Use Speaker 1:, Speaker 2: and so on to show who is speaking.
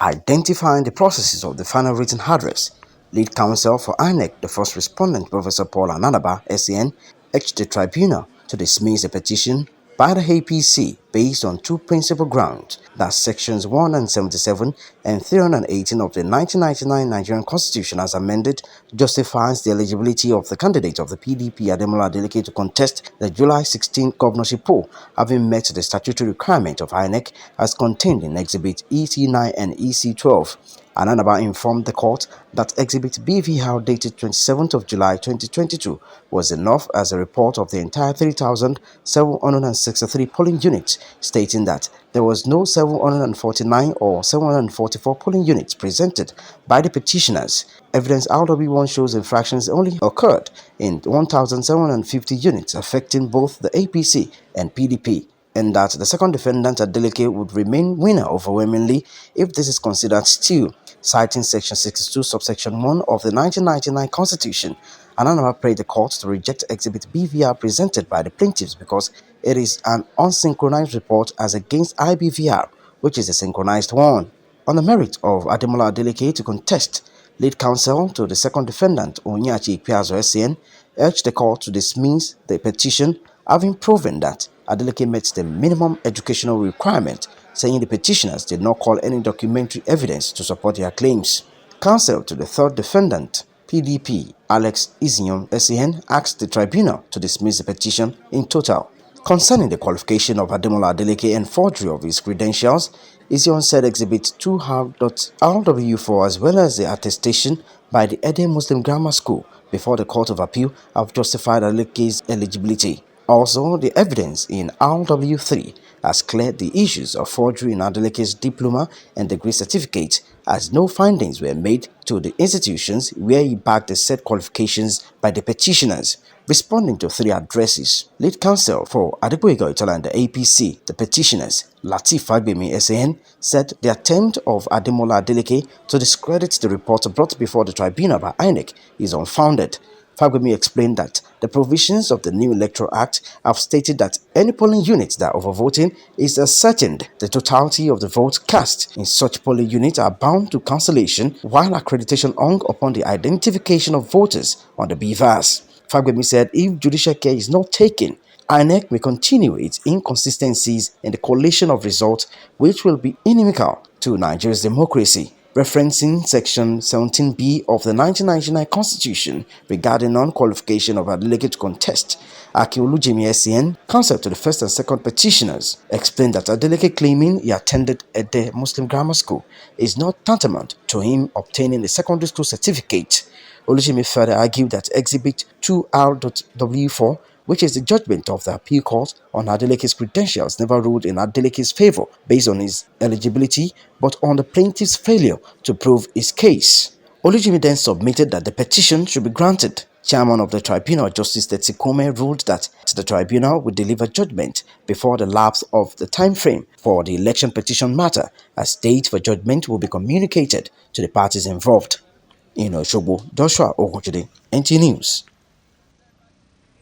Speaker 1: Identifying the processes of the final written address, lead counsel for INEC, the first respondent, Professor Paul Ananaba, SEN, urged the tribunal to dismiss a petition by the APC based on two principal grounds, that sections 177 and 318 of the 1999 Nigerian Constitution as amended justifies the eligibility of the candidate of the PDP Ademola Adeleke to contest the July 16 governorship poll, having met the statutory requirement of INEC as contained in Exhibit EC9 and EC12. Ananaba informed the court that Exhibit BVR dated 27th of July 2022 was enough as a report of the entire 3,763 polling units, stating that there was no 749 or 744 polling units presented by the petitioners. Evidence RW1 shows infractions only occurred in 1,750 units, affecting both the APC and PDP, and that the second defendant, Adeleke, would remain winner overwhelmingly if this is considered steal. Citing Section 62, subsection 1 of the 1999 Constitution, Ananaba prayed the court to reject Exhibit BVR presented by the plaintiffs because it is an unsynchronized report as against IBVR, which is a synchronized one. On the merit of Ademola Adeleke to contest, lead counsel to the second defendant, Onyachi Ikpeazu SCN, urged the court to dismiss the petition, having proven that Adeleke met the minimum educational requirement, saying the petitioners did not call any documentary evidence to support their claims. Counsel to the third defendant, PDP, Alex Izion SEN, asked the tribunal to dismiss the petition in total. Concerning the qualification of Ademola Adeleke and forgery of his credentials, Izion said Exhibit 2R.RW4 as well as the attestation by the Ede Muslim Grammar School before the Court of Appeal have justified Adeleke's eligibility. Also, the evidence in RW3 has cleared the issues of forgery in Adeleke's diploma and degree certificate, as no findings were made to the institutions where he backed the said qualifications by the petitioners. Responding to three addresses, lead counsel for Oyetola and the APC, the petitioners, Lateef Fagbemi SAN, said the attempt of Ademola Adeleke to discredit the report brought before the tribunal by INEC is unfounded. Fagbemi explained that the provisions of the new Electoral Act have stated that any polling unit that overvoting is ascertained, the totality of the votes cast in such polling units are bound to cancellation, while accreditation hung upon the identification of voters on the BVAS. Fagbemi said if judicial care is not taken, INEC may continue its inconsistencies in the collation of results, which will be inimical to Nigeria's democracy. Referencing Section 17B of the 1999 Constitution regarding non-qualification of Adeleke to contest, Akeolujimi SCN, counsel to the first and second petitioners, explained that Adeleke claiming he attended Ede Muslim Grammar School is not tantamount to him obtaining a secondary school certificate. Olujimi further argued that Exhibit 2R.W4, which is the judgment of the appeal court on Adeleke's credentials, never ruled in Adeleke's favor based on his eligibility, but on the plaintiff's failure to prove his case. Olujimi then submitted that the petition should be granted. Chairman of the tribunal, Justice TERTSEA KUME, ruled that the tribunal would deliver judgment before the lapse of the time frame for the election petition matter, as date for judgment will be communicated to the parties involved. In OSOGBO, Joshua Ogunjide, NT News.